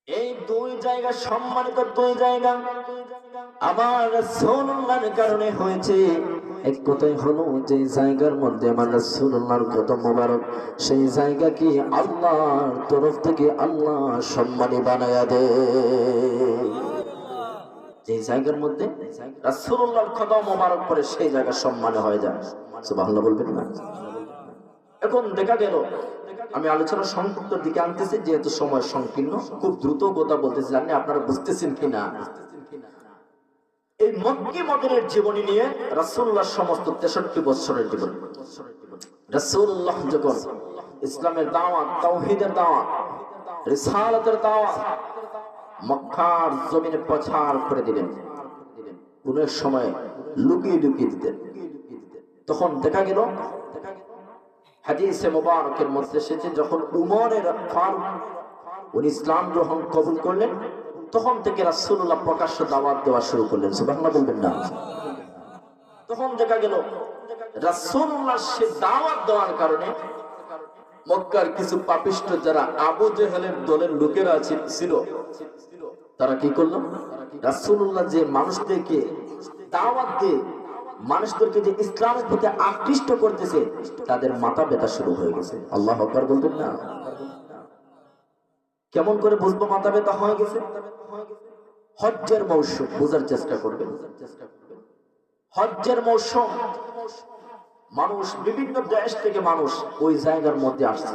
এই দুই জায়গা সম্মানিত দুই জায়গা আমার রাসূলুল্লাহর কারণে হয়েছে। এক কথাই হলো যে জায়গার মধ্যে আমার রাসূলুল্লাহর কদম মোবারক, সেই জায়গা কি আল্লাহর তরফ থেকে আল্লাহ সম্মানী বানায়া দে। যে জায়গার মধ্যে রাসূলুল্লাহর কদম মোবারক পড়ে সেই জায়গা সম্মানী হয়ে যায়। সুবহানাল্লাহ বলবেন না? এখন দেখা গেল, আমি আলোচনা সংক্ষিপ্তের দিকে আনতেছি যেহেতু সময় সংকীর্ণ, খুব দ্রুত কথা বলতেছি, জানি আপনারা বুঝতেছেন কিনা। এই মক্কি মদিনার জীবনী নিয়ে রাসূলুল্লাহ সমস্ত 63 বছরের জীবনী। রাসূলুল্লাহ যখন ইসলামের দাওয়াত, তাওহীদের দাওয়াত, রিসালাতের দাওয়াত মক্কার জমিনে প্রচার করে দিলেন, কোন সময় লুকিয়ে লুকিয়ে দিতেন। তখন দেখা গেল হাদিসে মুবারকের মধ্যে এসেছে, যখন উমরের ফারুক উনি ইসলাম গ্রহণ কবুল করলেন, তখন থেকে রাসূলুল্লাহ প্রকাশ্য দাওয়াত দেওয়া শুরু করলেন। সুবহানাল্লাহ বলবেন না? তখন দেখা গেল রাসূলুল্লাহ সে দাওয়াত দেওয়ার কারণে মক্কার কিছু পাপিষ্ঠ যারা আবু জেহেলের দলের লোকেরা ছিল, তারা কি করলো, রাসূলুল্লাহ যে মানুষদেরকে দাওয়াত দিয়ে মানুষদেরকে যে ইসলামের প্রতি আকৃষ্ট করতেছে, তাদের মাথা ব্যথা শুরু হয়ে গেছে। আল্লাহু আকবার বলবেন না? কেমন করে বুঝবো মাথা ব্যথা হয়ে গেছে? হজ্জের মৌসুম, বোঝার চেষ্টা করবেন। হজ্জের মৌসুম, মানুষ বিভিন্ন দেশ থেকে মানুষ ওই জায়গার মধ্যে আসছে।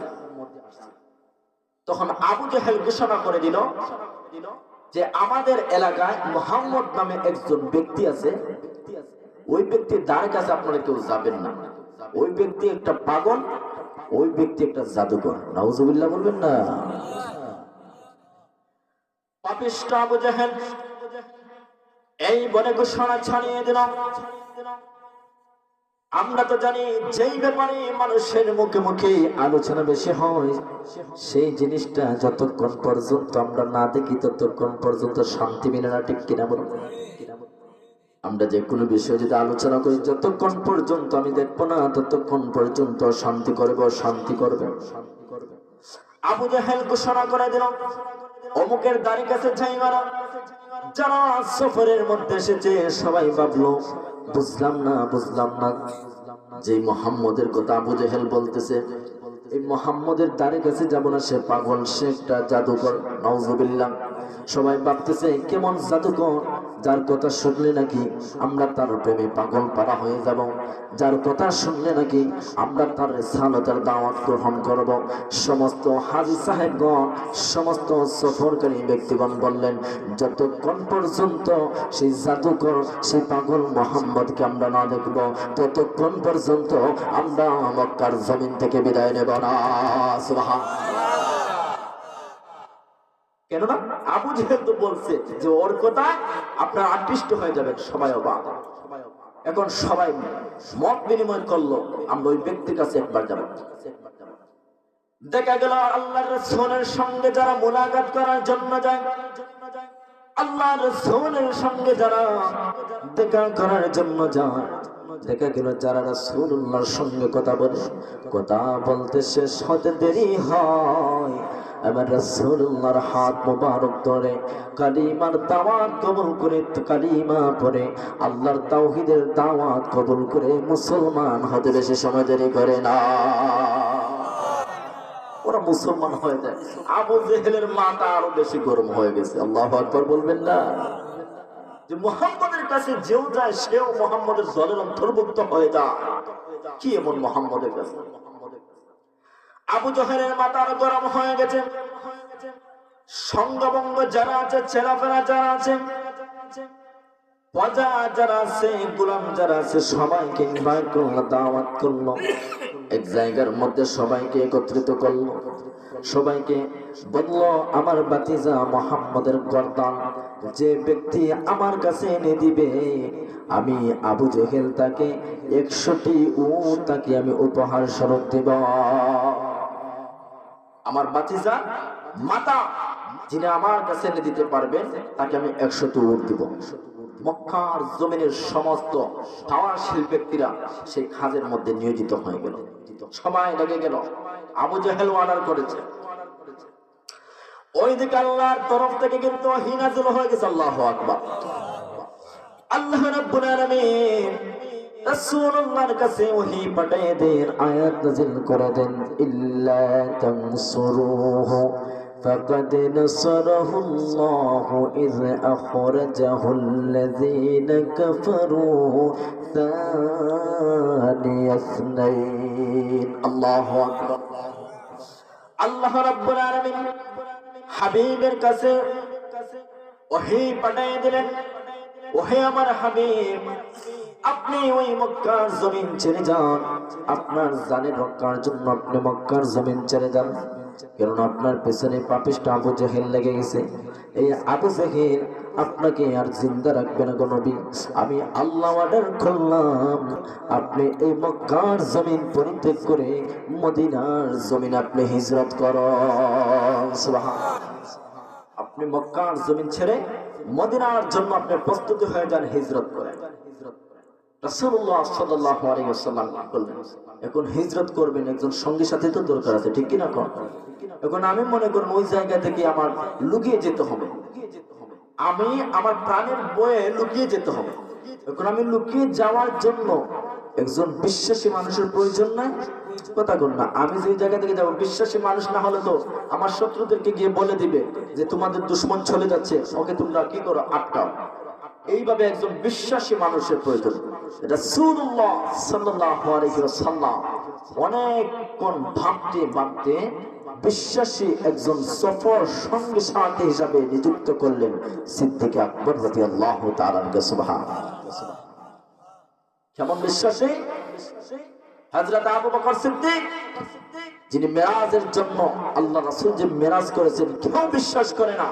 তখন আবু জেহেল ঘোষণা করে দিল যে আমাদের এলাকায় মুহাম্মদ নামে একজন ব্যক্তি আছে, ওই ব্যক্তির দ্বার কাছে আপনারা কেউ যাবেন না। ওই ব্যক্তি একটা পাগল, ওই ব্যক্তি একটা জাদুকর। নাউজুবিল্লাহ বলবেন না? পাপিষ্ঠ আবু জেহেল এই বলে ঘোষণা ছাড়িয়ে দিল। আমরা তো জানি যেই ব্যাপারে মানুষের মুখে মুখে আলোচনা বেশি হয়, সেই জিনিসটা যতক্ষণ পর্যন্ত আমরা না দেখি ততক্ষণ পর্যন্ত শান্তি মিলে না। ঠিক কিনা বলুন? আমরা যে কোনো বিষয় যদি আলোচনা করি, যতক্ষণ পর্যন্ত আমি দেখবো না ততক্ষণ পর্যন্ত শান্তি করবে, শান্তি করবে। আবু জেহেল ঘোষণা করে দিল অমুকের দাড়ি কাছে যাইবা না। যারা সফরের মধ্যে এসেছে সবাই ভাবলো বুঝলাম না যে মুহাম্মদের কথা আবু জেহেল বলতেছে, এই মুহাম্মদের দাড়ি কাছে যাব না, সে পাগল, সে একটা জাদুকর। নাউজুবিল্লাহ। সবাই ভাবতেছে কেমন জাদুকর, যার কথা শুনলে নাকি আমরা তার প্রেমে পাগল পারা হয়ে যাব, যার কথা শুনলে নাকি আমরা তার রিসালাতের দাওয়াত গ্রহণ করব। সমস্ত হাজী সাহেবগণ, সমস্ত সফরকারী ব্যক্তিগণ বললেন যতক্ষণ পর্যন্ত সেই জাদুকর, সেই পাগল মুহাম্মদকে আমরা না দেখব ততক্ষণ পর্যন্ত আমরা মক্কার জমিন থেকে বিদায় নেব না। সুবহানাল্লাহ। কেননা আবু জেহেল তো বলছে যে ওর কথা আপনারা আকৃষ্ট হয়ে যাবেন। সবাই অবাক। এখন সবাই মত বিনিময় করলো আমরা ওই ব্যক্তির কাছে একবার যাব। দেখা গেল আল্লাহর রাসূলের সঙ্গে যারা মুলাকাত করার জন্য যায়, আল্লাহর রাসূলের সঙ্গে যারা দেখা করার জন্য যায়, দেখা গেল যারা রাসূলুল্লাহর সঙ্গে কথা বলে, কথা বলতে শেষ হতে দেরি হয়, আমার রাসূলুল্লাহর হাত মোবারক ধরে কালিমার দাওয়াত কবুল করে, কালিমা পড়ে আল্লাহর তাওহীদের দাওয়াত কবুল করে মুসলমান হতে বেশি সময় দেরি করে না, ওরা মুসলমান হয়ে যায়। আবু জেহেলের মাথা আরো বেশি গরম হয়ে গেছে। আল্লাহু আকবার বলবেন না? যে মুহাম্মদের কাছে যেও যায় সেও মুহাম্মদের দলের অন্তর্ভুক্ত হয়ে যায়। কি এমন মুহাম্মদের কাছে? আবু জেহেলের মাথা আরো গরম হয়ে গেছে। সঙ্গবঙ্গ যারা আছে, ছেলাফেরা যারা আছে, প্রজা যারা আছে, গোলাম যারা আছে, সবাইকে ইনভাইট করলো, দাওয়াত করলো, এক জায়গার মধ্যে সবাইকে একত্রিত করলো। সবাইকে বলল আমার ভাতিজা মুহাম্মদের গর্দান যে ব্যক্তি আমার কাছে এনে দিবে, আমি আবু জেহেল তাকে 100টি উট তাকে আমি উপহার স্বরূপ দেব। আমার ভাতিজা মাতা যিনি আমার কাছে এনে দিতে পারবেন তাকে আমি 100টি উট দিব। মক্কার জমিনের সমস্ত তাওয়াশীল ব্যক্তিরা সেই কাজের মধ্যে নিয়োজিত হয়ে গেল। সময় লেগে গেল। আবু জেহেল অর্ডার করেছে, ওইদিকে আল্লাহর তরফ থেকে কিন্তু ওহী নাযিল হয়ে গেছে। আল্লাহু আকবার। আল্লাহ রাব্বুল আলামিন রাসূলুল্লাহর কাছে ওহী পাঠিয়ে দেন, আয়াত নাযিল করে দেন, ইল্লা তানসুরুহু فقد نصره الله إذ أخرجه الذين كفروا ثاني اثنين الله أكبر। আল্লাহ রাব্বুল আলামিন হাবিবের কাছে ওহী পাঠিয়ে দিলেন, ওহে আমার হাবিব, আপনি ওই মক্কার জমিন ছেড়ে যান, আপনার জানের রক্ষার জন্য আপনি মক্কার জমিন ছেড়ে যান, কারণ আপনার পেছনে পাপিষ্ঠ আবু জেহেল লেগে গেছে। এই আবু জেহেল আপনাকে আর জিন্দা রাখবে না গো নবী। আমি আল্লাহ অর্ডার করলাম, আপনি এই মক্কার জমিন পরিত্যাগ করে মদিনার জমিন আপনি হিজরত করুন। সুবহানাল্লাহ। আপনি মক্কার জমিন ছেড়ে মদিনার জন্য আপনি প্রস্তুত হয়ে যান, হিজরত করেন। রাসূলুল্লাহ সাল্লাল্লাহু আলাইহি ওয়াসাল্লাম বললেন, এখন হিজরত করবেন, একজন সঙ্গী সাথী তো দরকার আছে, ঠিক কি না? এখন আমি মনে করুন ওই জায়গা থেকে আমার লুকিয়ে যেতে হবে, আমি আমার প্রাণের বয়ে লুকিয়ে যেতে হবে। এখন আমি লুকিয়ে যাওয়ার জন্য একজন বিশ্বাসী মানুষের প্রয়োজন নাই? কথা বল না। আমি যে জায়গা থেকে যাবো, বিশ্বাসী মানুষ না হলে তো আমার শত্রুদেরকে গিয়ে বলে দিবে যে তোমাদের দুশমন চলে যাচ্ছে, ওকে তোমরা কি করো, আটকাও। এইভাবে একজন বিশ্বাসী মানুষের প্রয়োজন। রাসূলুল্লাহ সাল্লাল্লাহু আলাইহি ওয়াসাল্লাম অনেকক্ষণ ভাবতে ভাবতে বিশ্বাসী একজন সফর সঙ্গী সাথী হিসাবে নিযুক্ত করলেন সিদ্দিক আকবর রাদিয়াল্লাহু তাআলা আনহু। সুবহানাল্লাহ। কেমন বিশ্বাসী? হযরত আবু বকর সিদ্দিক, যিনি মেরাজের জন্য আল্লাহ রাসূল যে মেরাজ করেছেন কেউ বিশ্বাস করে না।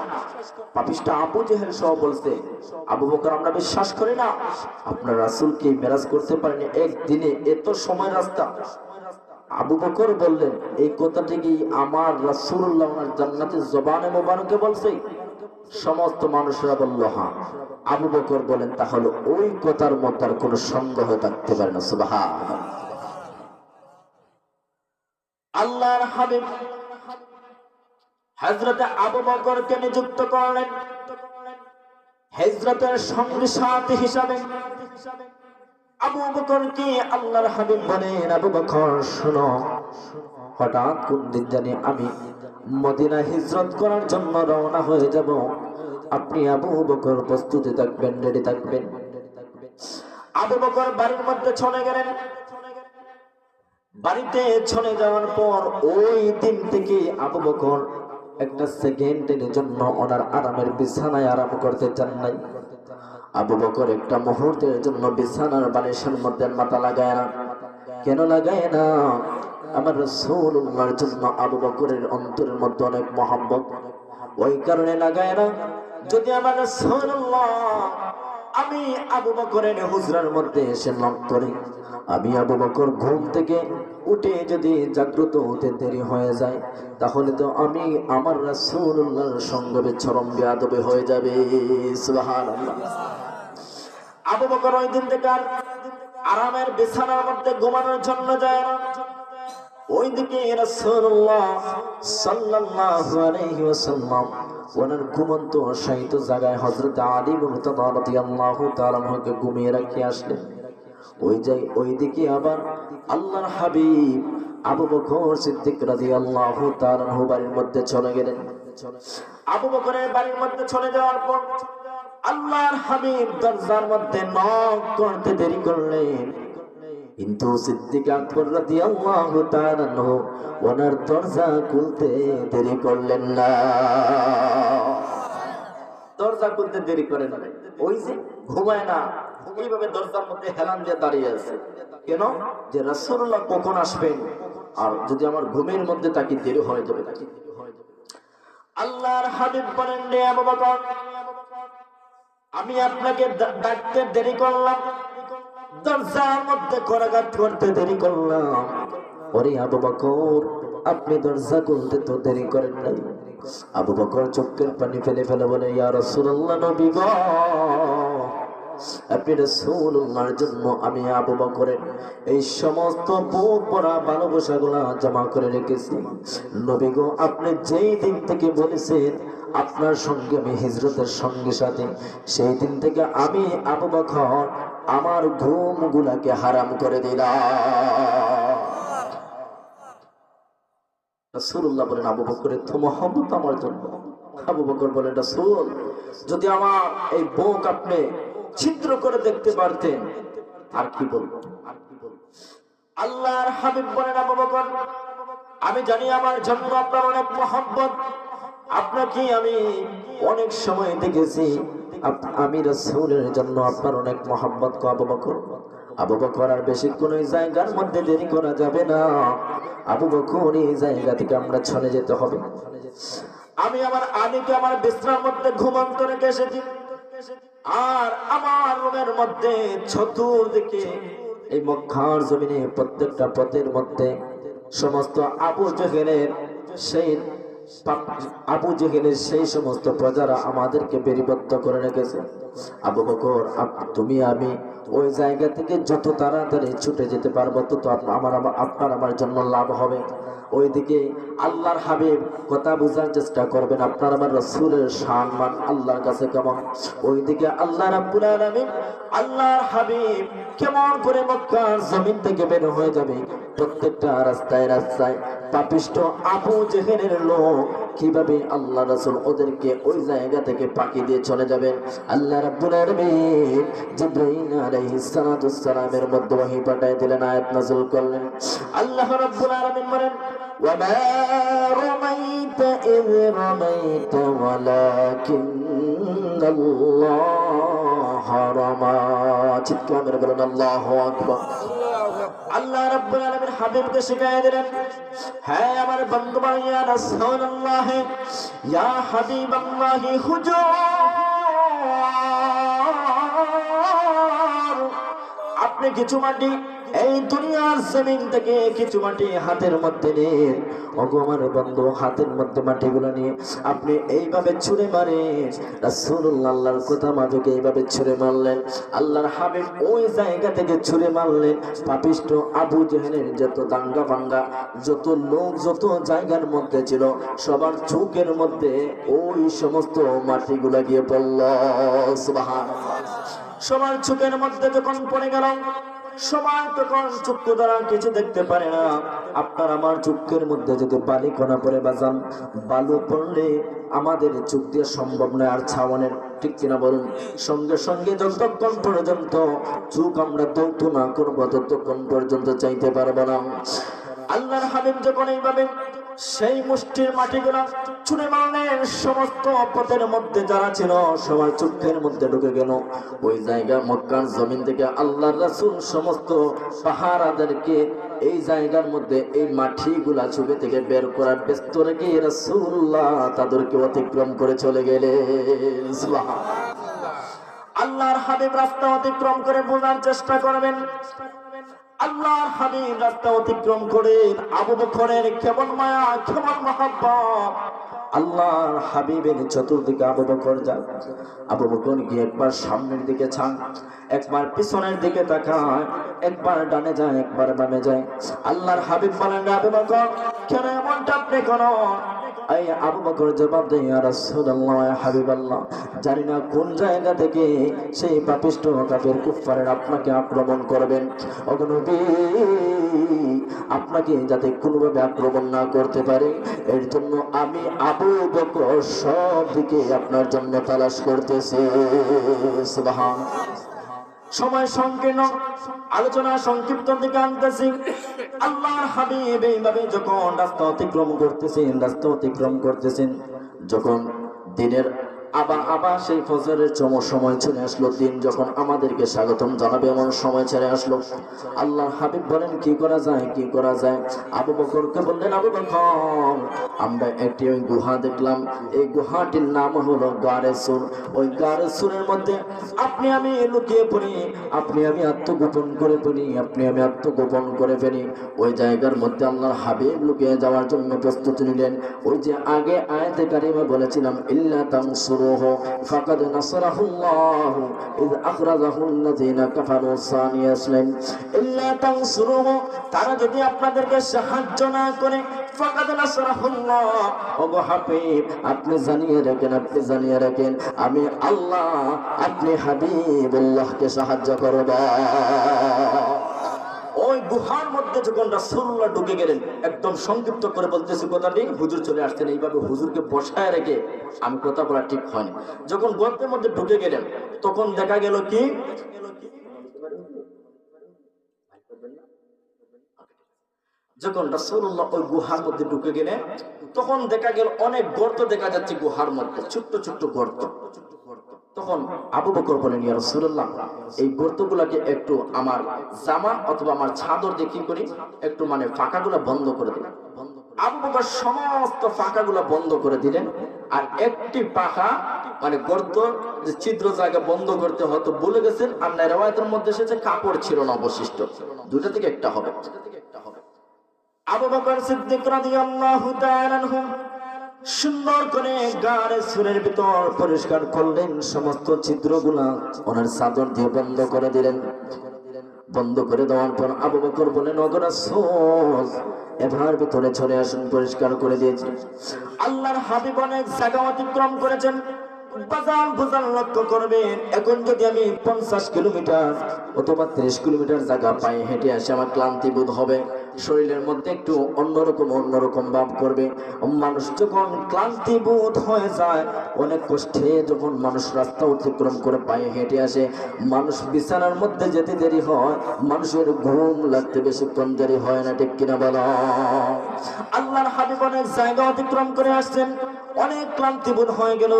পাপিষ্ঠ আবু জেহেল সহ বলছে, আবু বকর আমরা বিশ্বাস করি না, আপনার রাসূলকে মেরাজ করতে পারেনি একদিনে, এত সময় রাস্তা। আবু বকর বললেন, এই কথাটি কি আমার রাসূলুল্লাহ ওনার জান্নাতের জবানে মোবারকে বলছে? সমস্ত মানুষরা বলল হ্যাঁ। আবু বকর বলেন, তাহলে ওই কথার মধ্যে আর কোনো সন্দেহ থাকতে পারে না। সুবহানাল্লাহ। আল্লাহর হাবিব হযরত আবু বকরকে নিযুক্ত করলেন হিজরতের সঙ্গী সাথী হিসাবে। আবু বকরকে আল্লাহর হাবিব বলেন, আবু বকর শোনো, হঠাৎ কোন দিন জানি আমি মদিনা হিজরত করার জন্য রওনা হয়ে যাব, আপনি আবু বকর প্রস্তুতি থাকবেন, রেডি থাকবেন। আবু বকর বাড়ির মধ্যে চলে গেলেন। বাড়িতে চলে যাওয়ার পর ওই দিন থেকে আবু বকর একটা সেকেন্ডের জন্য ওনার আরামের বিছানায় আরাম করতে চান নাই। আবু বকর একটা মুহূর্তের জন্য বিছানার বালিশের মধ্যে মাথা লাগায় না। কেন লাগায় না? আমার রাসূলুল্লাহর জন্য আবু বকরের অন্তরের মধ্যে অনেক মহব্বত, ওই কারণে লাগায় না। যদি আমার রাসূলুল্লাহ আমি আবু বকরের হুজরার মধ্যে এসে নক করি, আমি আবু বকর ঘুম থেকে উঠে যদি জাগ্রত হতে দেরি হয়ে যায়, তাহলে তো আমি আমার রাসূলুল্লাহর সঙ্গে চরম বেয়াদবি হয়ে যাবে। সুবহানাল্লাহ। আবু বকর ওই দিন থেকে আরামের বিছানার মধ্যে ঘুমানোর জন্য যায় না। ওইদিকে রাসূলুল্লাহ সাল্লাল্লাহু আলাইহি ওয়াসাল্লাম ওনার ঘুমন্ত শায়িত জায়গায় হযরত আলী মুরতাদা রাদিয়াল্লাহু তাআলা আনহুকে ঘুমিয়ে রেখে আসলেন। ওইদিকে আবার আল্লাহর হাবিব আবু বকর সিদ্দিক রাদিয়াল্লাহু তাআলা আনহু বাড়ির মধ্যে চলে গেলেন। আবু বকরের বাড়ির মধ্যে চলে যাওয়ার পর আল্লাহর হাবিব দরজার মধ্যে নক করতে দেরি করলেন, কিন্তু সিদ্দিক আকবর রাদিয়াল্লাহু তাআলা আনহু ওনার দরজা খুলতে দেরি করলেন না। দরজা খুলতে দেরি করেন না, ওই যে ঘুমায় না, এইভাবে দরজার মধ্যে হেলান দিয়ে দাঁড়িয়ে আছে। কেন? যে রাসূলুল্লাহ কখন আসবেন, আর যদি আমার ঘুমের মধ্যে তাকে দেরি হয়ে যাবে। আল্লাহর হাবিব বলেন, রে আবু বকর, আমি আপনাকে ডাকতে দেরি করলাম, দরজার মধ্যে করাঘাত করতে দেরি করলাম। ওরে আবু বকর, আপনি দরজা খুলতে তো দেরি করেন নাই। আবু বকর চোখের পানি ফেলে ফেলে বলে, ইয়া রাসূলুল্লাহ, নবী গো, আপনি রাসূলুল্লাহর জন্য আমি আবু বকরের এই সমস্ত বুক ভরা ভালোবাসাগুলা জমা করে রেখেছি। নবী গো, আপনি যেই দিন থেকে বলেছেন আপনার সঙ্গে আমি হিজরতের সঙ্গে সাথে, সেই দিন থেকে আমি আবু বকর আমার ঘুমগুলাকে হারাম করে দিলাম। রাসূলুল্লাহ বলেন, আবু বকরের তো মহব্বত আমার জন্য। আবু বকর বলেন, রাসূল, যদি আমার এই বুক আপনি ছিদ্র করে দেখতে পারতেন আর কি বলবো। আল্লাহর হাবিব বলেন, আবু বকর, আমি জানি আমার জন্য আপনার অনেক মহব্বত, আপনাকে আমি অনেক সময় দেখেছি, আমি রাসূলের জন্য আপনার অনেক মহব্বত কো আবু বকর। আবু বকর, আর বেশিক্ষণ ওই জায়গার মধ্যে দেরি করা যাবে না। আবু বকর, এই জায়গা থেকে আমরা চলে যেতে হবে। আমি আমার আলীকে আমার বিছানার মধ্যে ঘুমন্ত রেখে এসেছি, আর আমার রুমের মধ্যে চতুর্দিকে এই মক্কার জমিনে প্রত্যেকটা পথের মধ্যে সমস্ত আবু জেহেলের সেই সমস্ত প্রজারা আমাদেরকে বেরিবদ্ধ করে রেখেছে। আবু বকর, তুমি আমি ওই জায়গা থেকে যত তাড়াতাড়ি ছুটে যেতে পারবো তত আপনার আমার জন্য লাভ হবে। ওইদিকে আল্লাহর হাবিব কথা বোঝার চেষ্টা করবেন, আপনার আমার রাসূলের সম্মান আল্লাহর কাছে কেমন। ওইদিকে আল্লাহ রাব্বুল আলামিন আল্লাহর হাবিব কেমন করে মক্কার জমিন থেকে বের হয়ে যাবে। প্রত্যেকটা রাস্তায় রাস্তায় পাপিষ্ট আবু জেহেলের লোক কিভাবে আল্লাহ রাসূল ওদেরকে ওই জায়গা থেকে পাকি দিয়ে চলে যাবেন। আল্লাহ রাব্বুল আলামিন জিবরাইল আলাইহিস সালাতুস সালামের মধ্যে ওহী পাঠিয়ে দিলেন, আয়াত নাযিল করলেন। আল্লাহ রাব্বুল আলামিন বলেন, ওয়া মা রামাইতা ইয রামাইতা ওয়ালাকিন্নাল্লাহা রামা। চিৎকার মেরে বলেন আল্লাহু আকবার। আল্লাহ রাব্বুল আলামিন হাবিবকে শিখিয়ে দিলেন, হ্যাঁ আমার বন্ধু ভাই, ইয়া রাসূলুল্লাহ, ইয়া হাবিবাল্লাহ, হুজুর, আপনি কিছু মাটি এই দুনিয়ার জমিন থেকে কিছু মাটি হাতের মধ্যে নিয়ে, ওগো আমার বন্ধু, হাতের মধ্যে মাটিগুলো নিয়ে আপনি এইভাবে ছুঁড়ে মারেন। রাসূলুল্লাহ আল্লাহর কথা মাফিকে এইভাবে ছুঁড়ে মারলেন। আল্লাহর হাবিব ওই জায়গা থেকে ছুঁড়ে মারলেন। পাপিষ্ট আবু জেহেলের যত দাঙ্গা ভাঙ্গা যত লোক যত জায়গার মধ্যে ছিল, সবার চোখের মধ্যে ওই সমস্ত মাটিগুলা গিয়ে পড়ল। সুবহানাল্লাহ। সবার চোখের মধ্যে যখন পড়ে গেল, সবাই তখন চক্ষু দ্বারা কিছু দেখতে পারে না। আপনার আমার চক্ষের মধ্যে যদি বালি কণা পড়ে বাজান, বালু পড়লে আমাদের চোখ দিয়ে সম্ভব নয় আর ছাওয়ানের, ঠিক কিনা বলুন। সঙ্গে সঙ্গে যতক্ষণ পর্যন্ত চোখ আমরা দৌত না করবো ততক্ষণ পর্যন্ত চাইতে পারবো না। আল্লাহর হাবিব যখন এইভাবে সেই মুষ্টির মাটিগুলা ছুঁড়ে মারলেন, সমস্ত পথের মধ্যে যারা ছিল সবার চোখের মধ্যে ঢুকে গেল। ওই জায়গা মক্কার জমিন থেকে আল্লাহর রাসূল সমস্ত পাহারাদেরকে এই জায়গার মধ্যে এই মাটিগুলা চুপে থেকে বের করার ব্যস্ত রেখে রাসূলুল্লাহ তাদেরকে অতিক্রম করে চলে গেলেন। সুবহানাল্লাহ। আল্লাহর হাবিব রাস্তা অতিক্রম করে বোঝার চেষ্টা করবেন। আল্লাহর হাবিব রাস্তা অতিক্রম করেন, আবু বকরের কেমন মায়া কেমন মহব্বত। আল্লাহর হাবিবের চতুর্দিকে আবু বকর যায়। আবু বকর গিয়ে একবার সামনের দিকে চান, একবার পিছনের দিকে তাকায়, একবার ডানে যায় একবার বামে যায়। আল্লাহর হাবিব বলেন, আবু বকর কেন এমনটা আপনি করেন? এই আবু বকর জবাব দেয়, ইয়া রাসূলুল্লাহ, ইয়া হাবিবাল্লাহ, জানি না কোন জায়গা থেকে সেই পাপিষ্ট কাফের কুফারের আপনাকে আক্রমণ করবেন। ওগো নবী, আপনাকে যাতে কোনোভাবে আক্রমণ না করতে পারে এর জন্য আমি আবু বকর সব দিকে আপনার জন্য তালাশ করতেছি। সুবহানাল্লাহ। সময় সংকীর্ণ, আলোচনা সংক্ষিপ্ত দিকে আনতেছি। আল্লাহর হাবিব এইভাবে যখন রাস্তা অতিক্রম করতেছেন, যখন দিনের আবার সেই ফজরের সময় চলে আসলো, দিন যখন আমাদেরকে স্বাগতম জানাবে এমন সময় ছেড়ে আসলো। আল্লাহর হাবিব বলেন, কি করা যায়? আবু বকরকে বললেন, আবু বকর, আমরা একটি ওই গুহা দেখলাম, এই গুহাটির নাম হলো গারে সুর। ওই গারে সুরের মধ্যে আপনি আমি লুকিয়ে পড়ি, আপনি আমি আত্মগোপন করে ফেলি। ওই জায়গার মধ্যে আল্লাহর হাবিব লুকিয়ে যাওয়ার জন্য প্রস্তুতি নিলেন। ওই যে আগে আয়াতে কারিমা বলেছিলাম, ইল্লা তানসুর তানসুরুহু ফাকাদ নাসারাহুল্লাহু ইয আখরাজাহু আল্লাযীনা কাফারু সানিয়া ইসনাইন ইল্লা তানসুরুহু, তারা যদি আপনাদেরকে সাহায্য না করে, ফাকাদ নাসারাহুল্লাহ, ওগো হাবিব আপনি জানিয়ে রাখেন আমি আল্লাহ, আপনি হাবিবুল্লাহকে সাহায্য করব। ওই গুহার মধ্যে যখন রাসূলুল্লাহ ঢুকে গেলেন, একদম সংক্ষিপ্ত করে বলতেছি কথাটি, হুজুর চলে আসছেন, এইভাবে হুজুরকে বসায় রেখে আমি কথা বলা ঠিক হয়নি। যখন গর্তের মধ্যে ঢুকে গেলেন তখন দেখা গেল কি, যখন রাসূলুল্লাহ ওই গুহার মধ্যে ঢুকে গেলেন তখন দেখা গেল অনেক গর্ত দেখা যাচ্ছে গুহার মধ্যে, ছোট্ট ছোট্ট গর্ত। তখন আবু বকর বলেন, ইয়া রাসূলুল্লাহ, এই গর্তগুলোকে একটু আমার জামা অথবা আমার চাদর দিয়ে কি করি, একটু মানে ফাঁকাগুলো বন্ধ করে দিন। আবু বকর সমস্ত ফাঁকাগুলো বন্ধ করে দিলেন, আর একটি পাখা মানে গর্ত যে ছিদ্র জায়গা বন্ধ করতে হয়তো ভুলে গেছেন, আর রিওয়ায়াতের মধ্যে এসেছে কাপড় ছিল না অবশিষ্ট, দুটো থেকে একটা হবে। আবু বকর সিদ্দিক রাদিয়াল্লাহু তাআলা আনহু সুন্দর করে গাড়ে সুরের ভিতর পরিষ্কার করলেন, সমস্ত ছিদ্রগুলা ওনার চাদর দিয়ে বন্ধ করে দিলেন। বন্ধ করে দেওয়ার পর আবু বকর বলেন, ওগো রাসূল, এবার ভিতরে চলে আসুন, পরিষ্কার করে দিয়েছি। আল্লাহর হাবিব অনেক জায়গা অতিক্রম করেছেন, বাজান লক্ষ্য করবেন, এখন যদি আমি 50 কিলোমিটার অথবা 30 কিলোমিটার জায়গা পায়ে হেঁটে আসে আমার ক্লান্তি বোধ হবে, শরীরের মধ্যে একটু অন্যরকম ভাব করবে। মানুষ যখন ক্লান্তি বোধ হয়ে যায়, অনেক কষ্টে যখন মানুষ রাস্তা অতিক্রম করে পায়ে হেঁটে আসে, মানুষ বিছানার মধ্যে যেতে দেরি হয়, মানুষের ঘুম লাগতে বেশিক্ষণ দেরি হয় না, ঠিক কিনা বলো? আল্লাহর হাবিব অনেক জায়গা অতিক্রম করে আসছেন, অনেক ক্লান্তি বোধ হয়ে গেল।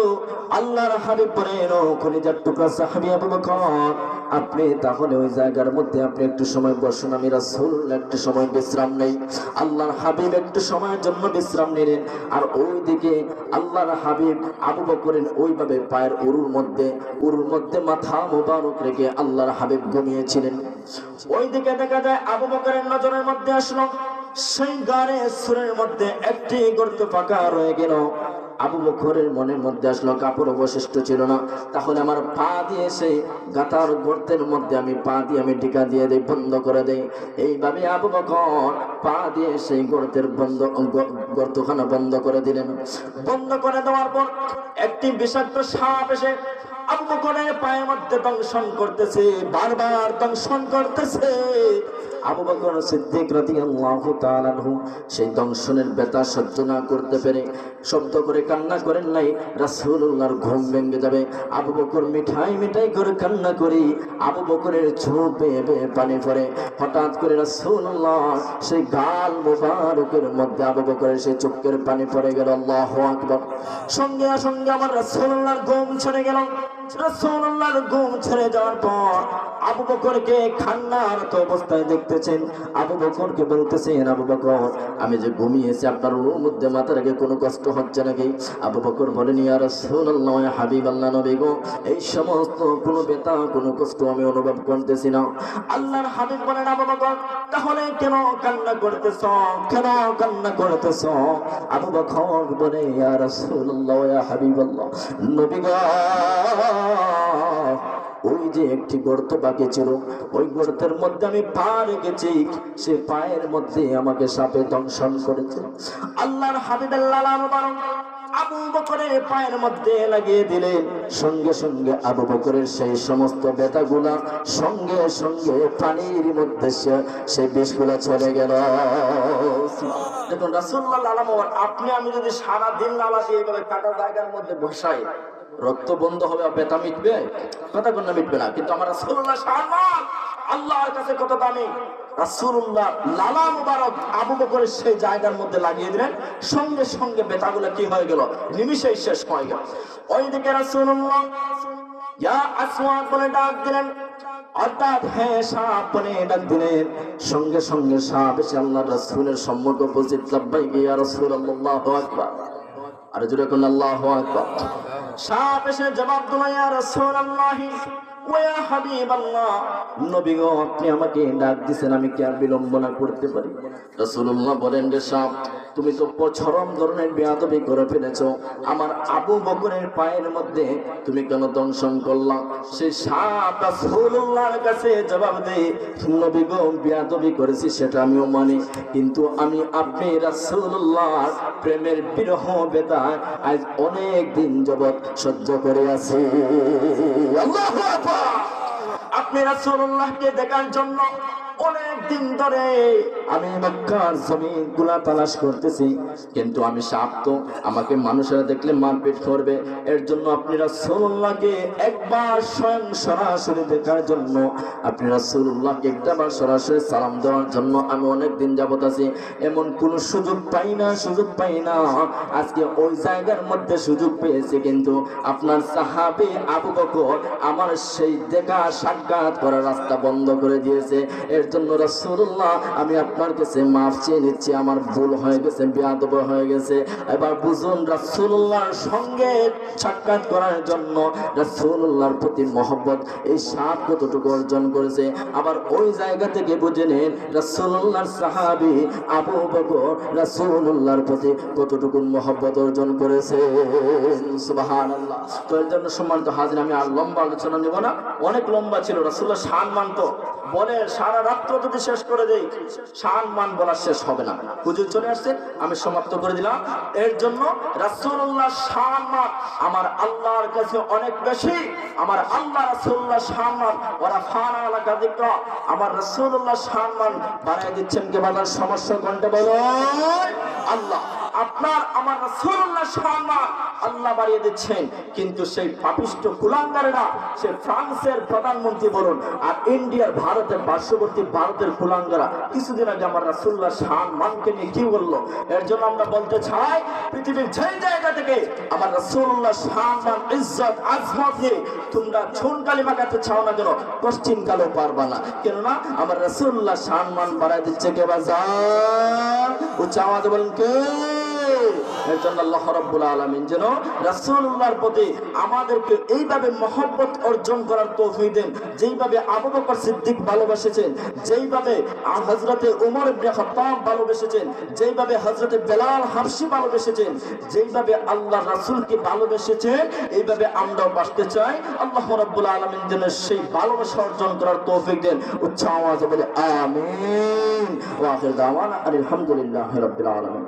আল্লাহর হাবিব বলেন, ও কলিজার টুকরা সাহাবী আবু বকর, আপনি তাহলে ওই জায়গার মধ্যে আপনি একটু সময় বসুন, আমি রাসূলুল্লাহ একটু সময় বিশ্রাম নেই। আল্লাহর হাবিব একটু সময়ের জন্য বিশ্রাম নিলেন, আর ওইদিকে আল্লাহর হাবিব আবু বকরের ওইভাবে পায়ের উরুর মধ্যে মাথা মোবারক রেখে আল্লাহর হাবিব ঘুমিয়েছিলেন। ওইদিকে দেখা যায় আবু বকরের নজরের মধ্যে আসলো সেই গাড়ে সুরের মধ্যে একটি গর্ত ফাঁকা রয়ে গেল। আবু বকরের মনের মধ্যে আসলো কাপড় অবশিষ্ট ছিল না, তাহলে আমার পা দিয়ে সেই গাতার গর্তের মধ্যে আমি পা দিয়ে আমি টিকা দিয়ে দেই, বন্ধ করে দেই। এইভাবে আবু বকর পা দিয়ে সেই গর্তখানা বন্ধ করে দিলেন। বন্ধ করে দেওয়ার পর একটি বিষাক্ত সাপ এসে আবু বকরের পায়ের মধ্যে দংশন করতেছে, বারবার দংশন করতেছে। আবু বকর সিদ্দিক রাদিয়াল্লাহু তাআলা আনহু সেই দংশনের ব্যথা সহ্য না করতে পেরে শব্দ করে কান্না করেন নাই, রাসূলুল্লাহর ঘুম ভেঙে যাবে। আবু বকর মিঠাই করে কান্না করি, আবু বকরের চোখ বেয়ে বেয়ে পানি পড়ে। হঠাৎ করে রাসূলুল্লাহ সেই গাল মোবারকের মধ্যে আবু বকরের সেই চোখের পানি পড়ে গেল। আল্লাহু আকবার। সঙ্গে সঙ্গে আমার রাসূলুল্লাহর ঘুম ছেড়ে গেল। রাসূলুল্লাহর ঘুম ছেড়ে যাওয়ার পর আবু বকরকে খান্নারত অবস্থায় দেখতেছেন। আবু বকরকে বলতেছেন, আবু বকর, আমি যে ঘুমিয়েছি আপনার ওর মধ্যে মাথা রেখে কোনো কষ্ট হচ্ছে নাকি? আবু বকর বলেন, ইয়া রাসূলুল্লাহ, ইয়া হাবিবাল্লাহ, নবী গো, এই সমস্ত কোনো ব্যথা কোনো কষ্ট আমি অনুভব করতেছি না। আল্লাহর হাবিব বলেন, আবু বকর, তাহলে কেন কান্না করতেছ? আবু বকর বলে, ইয়া রাসূলুল্লাহ, ইয়া হাবিবাল্লাহ, নবী গো, ওই যে একটি গর্ত বাকি ছিল, ওই গর্তের মধ্যে আমি পা রেখেছি, সে পায়ের মধ্যে আমাকে সাপে দংশন করেছে। আল্লাহর হাবিবের লালান বারণ আবু বকরের পায়ের মধ্যে লাগিয়ে দিলেন। সঙ্গে সঙ্গে আবু বকরের সেই সমস্ত ব্যথাগুলা সঙ্গে সঙ্গে পানির মধ্যে সেই বিষগুলা চলে গেল। দেখুন রাসূলুল্লাহ লালাম, আপনি আমি যদি সারাদিন লালা দিয়ে এভাবে কাটা জায়গার মধ্যে বসাই, রক্ত বন্ধ হবে, ব্যথা মিটবে? কথা কোন মিটবে না। কিন্তু আমার রাসূলুল্লাহ সম্মান আল্লাহর কাছে কত দামি। রাসূলুল্লাহ লালা মুবারক আবু বকরের সেই জায়গার মধ্যে লাগিয়ে দিলেন, সঙ্গে সঙ্গে ব্যথাগুলো কি হয়ে গেল, নিমিষেই শেষ হয়ে গেল। ওইদিকে রাসূলুল্লাহ ইয়া আসওয়াদ বলে ডাক দিলেন, অর্থাৎ হ্যাঁ সাপ বলে ডাক দিলেন। সঙ্গে সঙ্গে সাপ এসে আল্লাহর রাসূলের সম্মুখে উপস্থিত। লাব্বাইক ইয়া রাসূলুল্লাহ, আল্লাহু আকবার। আর জোরে কোন আল্লাহু আকবার। সাপ এসে জবাব দিল, ইয়া রাসূলুল্লাহ ওয়া ইয়া হাবিবাল্লাহ, নবী গো, আপনি আমাকে ডাক দিবেন, আমি কি আর বিলম্ব না করতে পারি? রাসূলুল্লাহ বলেন, রে সাপ, তুমি তো চরম ধরনের বেয়াদবি করে ফেলেছো। আমার আবু বকরের পায়ের মধ্যে তুমি কেন দংশন করলা? সেই সাপ রাসূলুল্লাহর কাছে জবাব দেয়, নবী গো, বেয়াদবি করেছি সেটা আমিও মানি, কিন্তু আমি আপনি রাসূলুল্লাহর প্রেমের বিরহ বেদনা আজ অনেক দিন যাবত সহ্য করে আছি। আল্লাহু আকবার। আপনি রাসূলুল্লাহকে দেখার জন্য অনেক দিন ধরে আমি মক্কার জমিন গুলা তালাশ করতেছি, কিন্তু আমি সাপ তো আমাকে মানুষেরা দেখলে মারপিট করবে। এর জন্য আপনি রাসূলুল্লাহকে একবার স্বয়ং সরাসরি দেখার জন্য, আপনি রাসূলুল্লাহকে একবার সরাসরি সালাম দেওয়ার জন্য আমি অনেক দিন যাবত আছি। এমন কোন সুযোগ পাই না। আজকে ওই জায়গার মধ্যে সুযোগ পেয়েছি, কিন্তু আপনার সাহাবী আবু বকর আমার সেই দেখা সাক্ষাৎ করার রাস্তা বন্ধ করে দিয়েছে। এর জন্য রাসূলুল্লাহ, আমি আপনার কাছে মাফ চেয়ে নিচ্ছি, আমার ভুল হয়ে গেছে, বেয়াদব হয়ে গেছে। এবার বুঝুন, রাসূলুল্লাহর সঙ্গে সাক্ষাৎ করার জন্য রাসূলুল্লাহর প্রতি মহব্বত এই সাপ কতটুকু অর্জন করেছে। আবার ওই জায়গা থেকে বুঝে নেন রাসূলুল্লাহর সাহাবী আবু বকর রাসূলুল্লাহর প্রতি কতটুকু মহব্বত অর্জন করেছে। সুবহানাল্লাহ। তো এর জন্য সম্মানিত হাজির, আমি আর লম্বা আলোচনা নেব না, অনেক লম্বা ছিল। রাসূলুল্লাহ শান মানতো বলে সারা রাত্র যদি শেষ করে দেই শান মান বলা শেষ হবে না। হুজুর চলে আসছে, আমি সমাপ্ত করে দিলাম। এর জন্য রাসূলুল্লাহ শান মান আমার আল্লাহর কাছে অনেক বেশি। আমার আল্লাহ রাসূলুল্লাহ শান মান ওরা ফানা লাগা দিকরা, আমার রাসূলুল্লাহ শান মান বাড়ায় দিচ্ছেন কে? বাজার সমস্যা কোনটা বলো? আল্লাহ। আপনার আমার রাসূলুল্লাহ শান মান আল্লাহ বাড়িয়ে দিচ্ছেন, কিন্তু সেই পাপিষ্ঠ কুলাঙ্গারেরা, সে ফ্রান্সের প্রধানমন্ত্রী বলুন আর ইন্ডিয়ার ভারতের পার্শ্ববর্তী ভারতের কুলাঙ্গারা কিছুদিন আগে আমার রাসূলুল্লাহ শান মানকে নিয়ে কি বললো? এর জন্য আমরা বলতে চাই, পৃথিবীর যে জায়গা থেকে আমার রাসূলুল্লাহ শান মান ইজ্জত আজমত নিয়ে তোমরা ছুন কালিমা গাতে চাও না কেন, পশ্চিম কালো পারবা না। কেননা আমার রাসূলুল্লাহ শান মান বাড়ায় দিচ্ছে কে? বাজার উচ্চ আওয়াজে বলেন কে? এর জন্য আল্লাহ রাব্বুল আলামিন যেন রাসূলুল্লাহর প্রতি আমাদেরকে এইভাবে মহব্বত অর্জন করার তৌফিক দেন, যেইভাবে আবু বকর সিদ্দিক ভালোবেসেছেন, যেইভাবে হযরতে ওমর ইবনে খাত্তাব ভালোবেসেছেন, যেইভাবে হযরতে বেলাল হাবশী ভালোবেসেছেন, যেইভাবে আল্লাহ রাসূলকে ভালোবেসেছেন, এইভাবে আমরাও বাঁচতে চাই। আল্লাহ রাব্বুল আলামিন যেন সেই ভালোবাসা অর্জন করার তৌফিক দেন। উচ্চ আওয়াজে বলে আমিন। ওয়া আখির দাওয়ানা আলহামদুলিল্লাহি রাব্বিল আলামিন।